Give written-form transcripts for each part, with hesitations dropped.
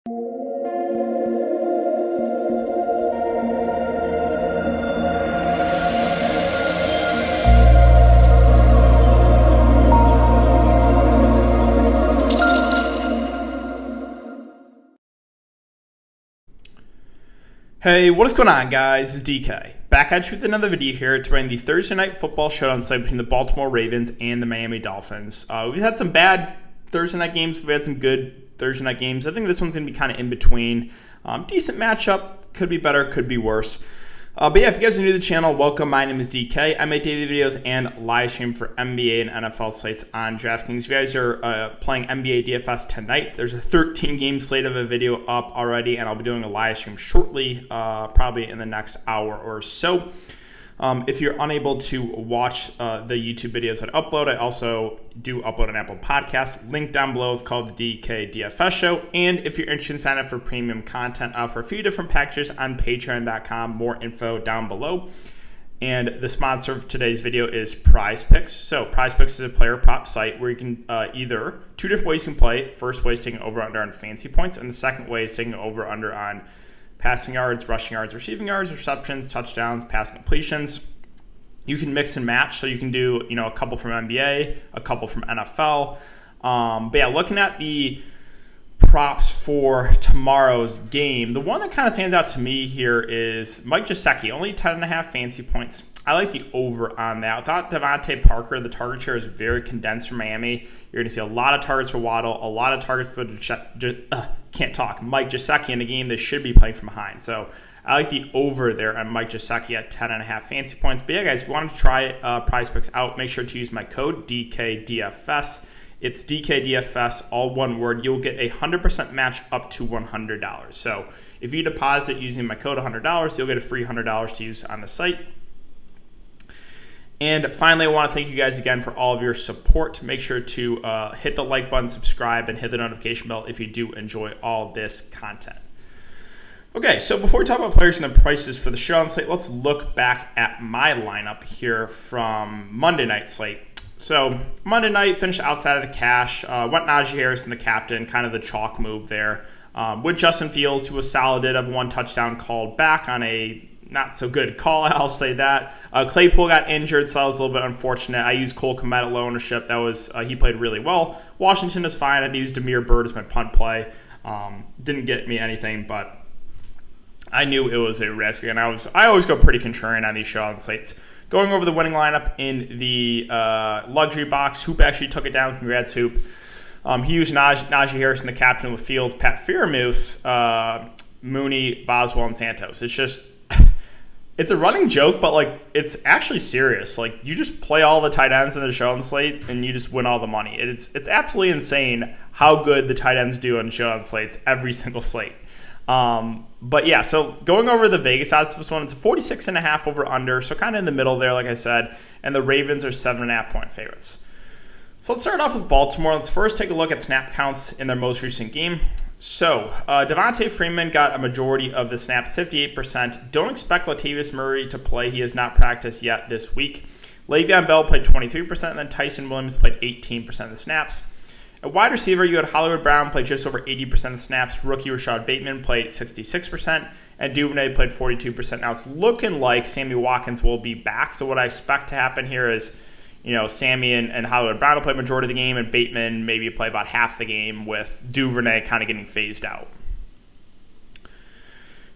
Hey, what is going on, guys? It's DK. Back at you with another video here to bring the Thursday Night Football Showdown slate between the Baltimore Ravens and the Miami Dolphins. We've had some bad Thursday night games. We've had some good Thursday night games. I think this one's going to be kind of in between. Decent matchup. Could be better, could be worse. But yeah, if you guys are new to the channel, welcome. My name is DK. I make daily videos and live stream for NBA and NFL slates on Draftkings. If you guys are playing NBA DFS tonight, there's a 13-game slate of a video up already, and I'll be doing a live stream shortly, probably in the next hour or so. If you're unable to watch the YouTube videos I upload, I also do upload an Apple Podcast. Link down below. It's called the DKDFS Show. And if you're interested in signing up for premium content for a few different packages on Patreon.com, more info down below. And the sponsor of today's video is PrizePicks. So PrizePicks is a player prop site where you can either two different ways you can play. First way is taking over/under on fantasy points, and the second way is taking over/under on passing yards, rushing yards, receiving yards, receptions, touchdowns, pass completions. You can mix and match, so you can do a couple from NBA, a couple from NFL. But yeah, looking at the props for tomorrow's game, the one that kind of stands out to me here is Mike Gesicki, only 10.5 fantasy points. I like the over on that. Without Devontae Parker, the target share is very condensed for Miami. You're going to see a lot of targets for Waddle, a lot of targets for Mike Gesicki in a game they should be playing from behind. So I like the over there on Mike Gesicki at 10.5 fantasy points. But yeah, guys, if you want to try PrizePicks out, make sure to use my code DKDFS. It's DKDFS, all one word. You'll get a 100% match up to $100. So if you deposit using my code $100, you'll get a free $100 to use on the site. And finally, I want to thank you guys again for all of your support. Make sure to hit the like button, subscribe, and hit the notification bell if you do enjoy all this content. Okay, so before we talk about players and the prices for the Showdown slate, let's look back at my lineup here from Monday night slate. So Monday night finished outside of the cash. Went Najee Harris and the captain, kind of the chalk move there. With Justin Fields, who was solid, did have one touchdown called back on a not so good call, I'll say that. Claypool got injured, so that was a little bit unfortunate. I used Cole Kmet at low ownership. That was he played really well. Washington is fine. I used Damiere Byrd as my punt play. Didn't get me anything, but I knew it was a risk, and I always go pretty contrarian on these Showdown slates. Going over the winning lineup in the luxury box, Hoop actually took it down. Congrats, Hoop. He used Najee Harris and the captain with Fields, Pat Freiermuth, Mooney, Boswell, and Santos. It's just it's a running joke, but it's actually serious. You just play all the tight ends in the Showdown slate, and you just win all the money. It's absolutely insane how good the tight ends do on Showdown slates every single slate. But yeah, so going over the Vegas odds, this one, it's a 46.5 over under, so kind of in the middle there, like I said, and the Ravens are 7.5 point favorites. So let's start off with Baltimore. Let's first take a look at snap counts in their most recent game. So Devontae Freeman got a majority of the snaps, 58%. Don't expect Latavius Murray to play. He has not practiced yet this week. Le'Veon Bell played 23%, and then Tyson Williams played 18% of the snaps. At wide receiver, you had Hollywood Brown play just over 80% of the snaps. Rookie Rashad Bateman played 66%, and Duvernay played 42%. Now, it's looking like Sammy Watkins will be back, so what I expect to happen here is, Sammy and Hollywood Brown will play majority of the game, and Bateman maybe play about half the game, with Duvernay kind of getting phased out.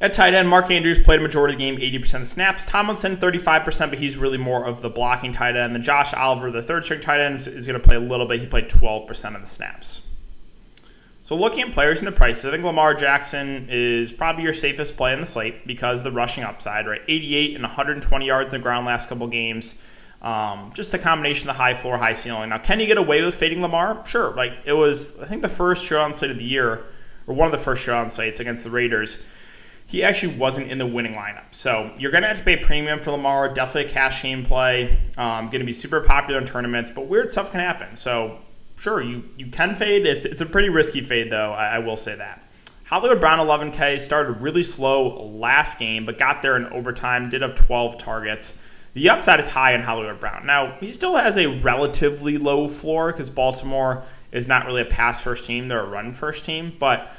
At tight end, Mark Andrews played a majority of the game, 80% of the snaps. Tomlinson, 35%, but he's really more of the blocking tight end. Then Josh Oliver, the third-string tight end, is going to play a little bit. He played 12% of the snaps. So looking at players and the prices, I think Lamar Jackson is probably your safest play in the slate because of the rushing upside, right? 88 and 120 yards in the ground last couple games. Just the combination of the high floor, high ceiling. Now, can you get away with fading Lamar? Sure. It was, I think, the first Showdown slate of the year, or one of the first Showdown slates against the Raiders. He actually wasn't in the winning lineup. So you're going to have to pay premium for Lamar. Definitely a cash game play. Going to be super popular in tournaments, but weird stuff can happen. So sure, you can fade. It's a pretty risky fade, though. I will say that. Hollywood Brown, 11K, started really slow last game, but got there in overtime, did have 12 targets. The upside is high in Hollywood Brown. Now, he still has a relatively low floor because Baltimore is not really a pass-first team. They're a run-first team, but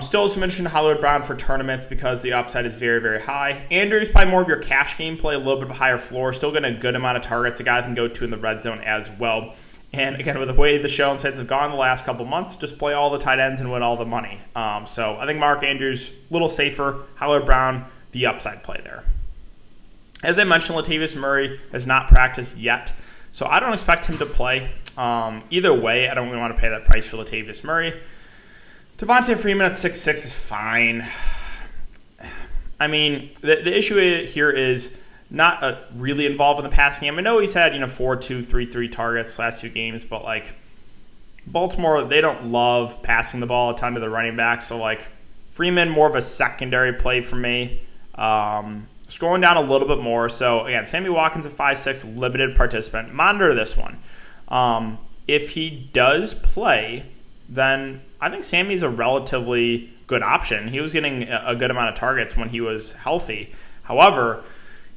Still, as mentioned, Hollywood Brown for tournaments because the upside is very, very high. Andrews, probably more of your cash game play, a little bit of a higher floor. Still getting a good amount of targets. A guy can go to in the red zone as well. And again, with the way the show and sites have gone the last couple months, just play all the tight ends and win all the money. So I think Mark Andrews, a little safer. Hollywood Brown, the upside play there. As I mentioned, Latavius Murray has not practiced yet, so I don't expect him to play. Either way, I don't really want to pay that price for Latavius Murray. Devontae Freeman at 6'6" is fine. I mean, the issue here is not really involved in the passing game. I know he's had 4-2, 3-3 targets last few games, but like Baltimore, they don't love passing the ball a ton to the running back. So like Freeman, more of a secondary play for me. Scrolling down a little bit more. So again, Sammy Watkins at 5'6", limited participant. Monitor this one. If he does play, then I think Sammy's a relatively good option. He was getting a good amount of targets when he was healthy. However,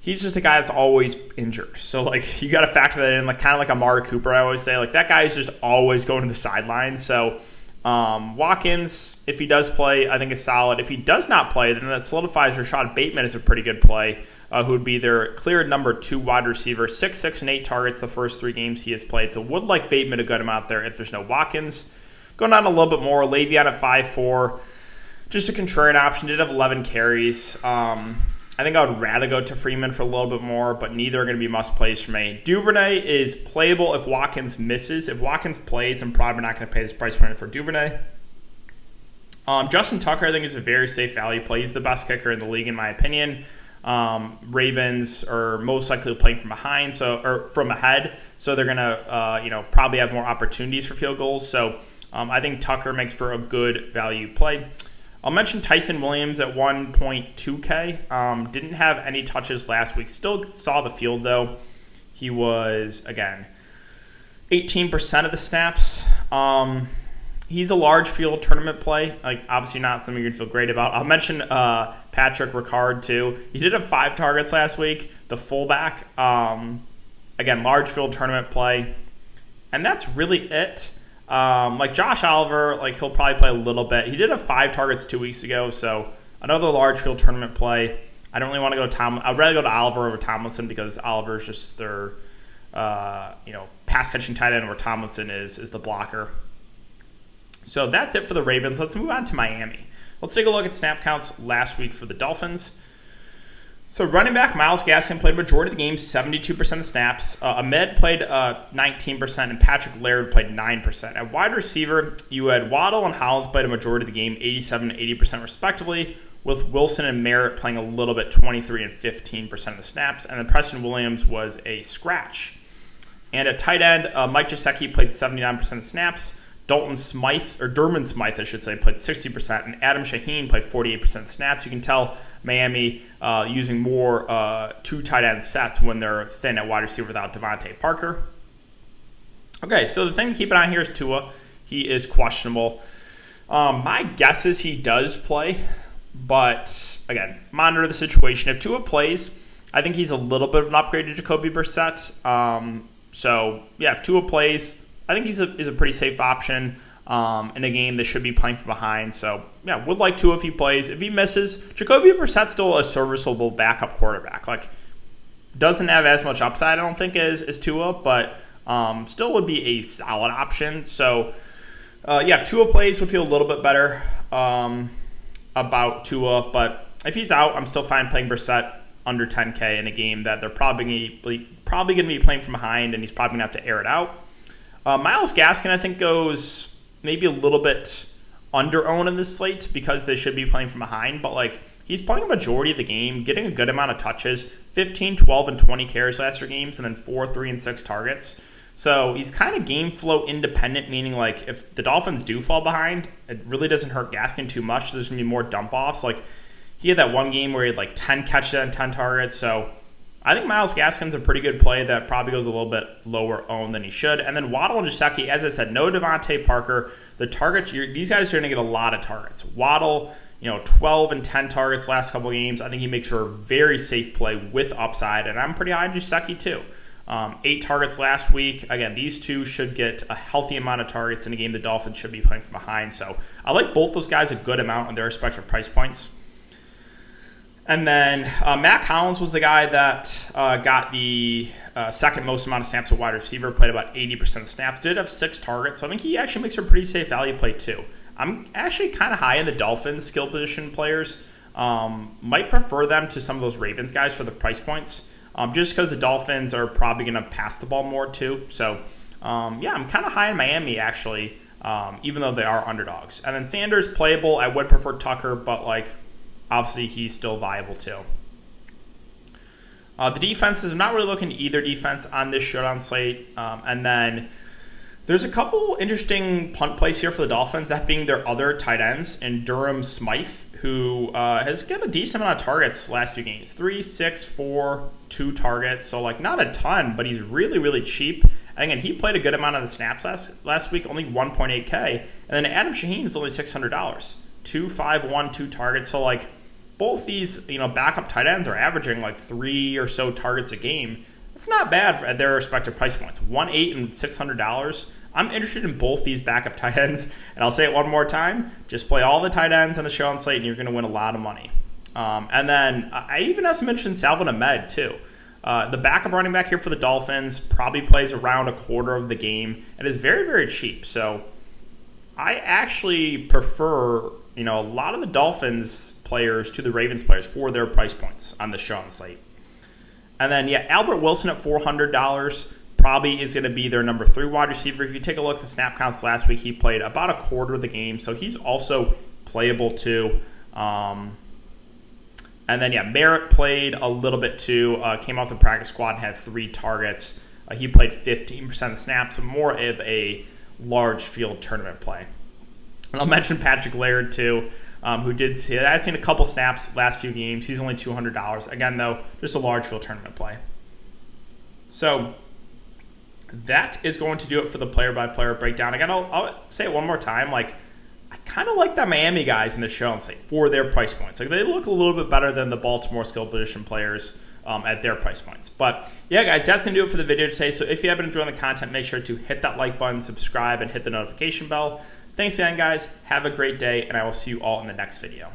he's just a guy that's always injured. So, like, you got to factor that in, like, kind of like Amari Cooper, I always say. Like, that guy is just always going to the sidelines. So, Watkins, if he does play, I think is solid. If he does not play, then that solidifies Rashad Bateman as a pretty good play, who would be their clear number 2 wide receiver. 6'6", and 8 targets the first 3 games he has played. So, would like Bateman a good amount there if there's no Watkins. Going down a little bit more, Le'Veon at 5'4", just a contrarian option. Did have 11 carries. I think I would rather go to Freeman for a little bit more, but neither are going to be must-plays for me. Duvernay is playable if Watkins misses. If Watkins plays, I'm probably not going to pay this price point for Duvernay. Justin Tucker, I think, is a very safe value play. He's the best kicker in the league, in my opinion. Ravens are most likely playing from behind, or from ahead, so they're going to probably have more opportunities for field goals. So I think Tucker makes for a good value play. I'll mention Tyson Williams at 1.2K. Didn't have any touches last week. Still saw the field, though. He was, again, 18% of the snaps. He's a large field tournament play. Like, obviously not something you're going to feel great about. I'll mention Patrick Ricard, too. He did have 5 targets last week, the fullback. Again, large field tournament play. And that's really it. Like Josh Oliver, like he'll probably play a little bit. He did have 5 targets 2 weeks ago, so another large field tournament play. I don't really want to go to I'd rather go to Oliver over Tomlinson because Oliver's just their pass catching tight end, where Tomlinson is the blocker. So that's it for the Ravens. Let's move on to Miami. Let's take a look at snap counts last week for the Dolphins. So running back Myles Gaskin played majority of the game, 72% of snaps. Ahmed played 19%, and Patrick Laird played 9%. At wide receiver, you had Waddle and Hollins played a majority of the game, 87% and 80% respectively, with Wilson and Merritt playing a little bit, 23% and 15% of the snaps. And then Preston Williams was a scratch. And at tight end, Mike Gesicki played 79% of snaps. Durman Smythe, I should say, played 60%, and Adam Shaheen played 48% of snaps. You can tell Miami using more 2 tight end sets when they're thin at wide receiver without Devontae Parker. Okay, so the thing to keep an eye on here is Tua. He is questionable. My guess is he does play, but again, monitor the situation. If Tua plays, I think he's a little bit of an upgrade to Jacoby Brissett. So yeah, if Tua plays, I think he's a pretty safe option in a game that should be playing from behind. So, yeah, would like Tua if he plays. If he misses, Jacoby Brissett's still a serviceable backup quarterback. Like, doesn't have as much upside, I don't think, as Tua, but still would be a solid option. So, yeah, if Tua plays, would feel a little bit better about Tua. But if he's out, I'm still fine playing Brissett under 10K in a game that they're probably going to be playing from behind, and he's probably going to have to air it out. Myles Gaskin, I think, goes maybe a little bit under-owned in this slate because they should be playing from behind. But, like, he's playing a majority of the game, getting a good amount of touches, 15, 12, and 20 carries last 3 games, and then 4, 3, and 6 targets. So he's kind of game flow independent, meaning, like, if the Dolphins do fall behind, it really doesn't hurt Gaskin too much. There's going to be more dump-offs. Like, he had that one game where he had, like, 10 catches and 10 targets. So I think Myles Gaskin's a pretty good play that probably goes a little bit lower owned than he should. And then Waddle and Gesicki, as I said, no Devontae Parker. The targets, these guys are going to get a lot of targets. Waddle, 12 and 10 targets last couple of games. I think he makes for a very safe play with upside, and I'm pretty high on Gesicki too. 8 targets last week. Again, these two should get a healthy amount of targets in a game the Dolphins should be playing from behind. So I like both those guys a good amount on their respective price points. And then Matt Collins was the guy that got the second most amount of snaps at wide receiver, played about 80% of snaps, did have 6 targets. So I think he actually makes for a pretty safe value play too. I'm actually kind of high in the Dolphins skill position players. Might prefer them to some of those Ravens guys for the price points. Just because the Dolphins are probably going to pass the ball more too. So, yeah, I'm kind of high in Miami actually, even though they are underdogs. And then Sanders, playable. I would prefer Tucker, but obviously he's still viable too. The defenses, I'm not really looking at either defense on this showdown slate. And then there's a couple interesting punt plays here for the Dolphins, that being their other tight ends, and Durham Smythe, who has got a decent amount of targets last few games. 3, 6, 4, 2 targets. So, not a ton, but he's really, really cheap. And again, he played a good amount of the snaps last week, only 1.8K. And then Adam Shaheen is only $600. 2, 5, 1, 2 targets. So, both these, backup tight ends are averaging 3 or so targets a game. It's not bad at their respective price points. $1.8 and $600. I'm interested in both these backup tight ends, and I'll say it one more time. Just play all the tight ends on the show on slate, and you're going to win a lot of money. And then I even have to mention Salvon Ahmed, too. The backup running back here for the Dolphins probably plays around a quarter of the game and is very, very cheap. So I actually prefer, a lot of the Dolphins players to the Ravens players for their price points on the show on slate. And then, Albert Wilson at $400 probably is going to be their number 3 wide receiver. If you take a look at the snap counts last week, he played about a quarter of the game, so he's also playable too. And then, Merritt played a little bit too, came off the practice squad and had 3 targets. He played 15% of the snaps, so more of a large field tournament play. And I'll mention Patrick Laird too, who I've seen a couple snaps last few games. He's only $200. Again, though, just a large field tournament play. So that is going to do it for the player-by-player breakdown. Again, I'll say it one more time. I kind of like the Miami guys in the show and say for their price points. They look a little bit better than the Baltimore skill position players at their price points. But yeah, guys, that's going to do it for the video today. So if you have been enjoying the content, make sure to hit that like button, subscribe, and hit the notification bell. Thanks again, guys. Have a great day, and I will see you all in the next video.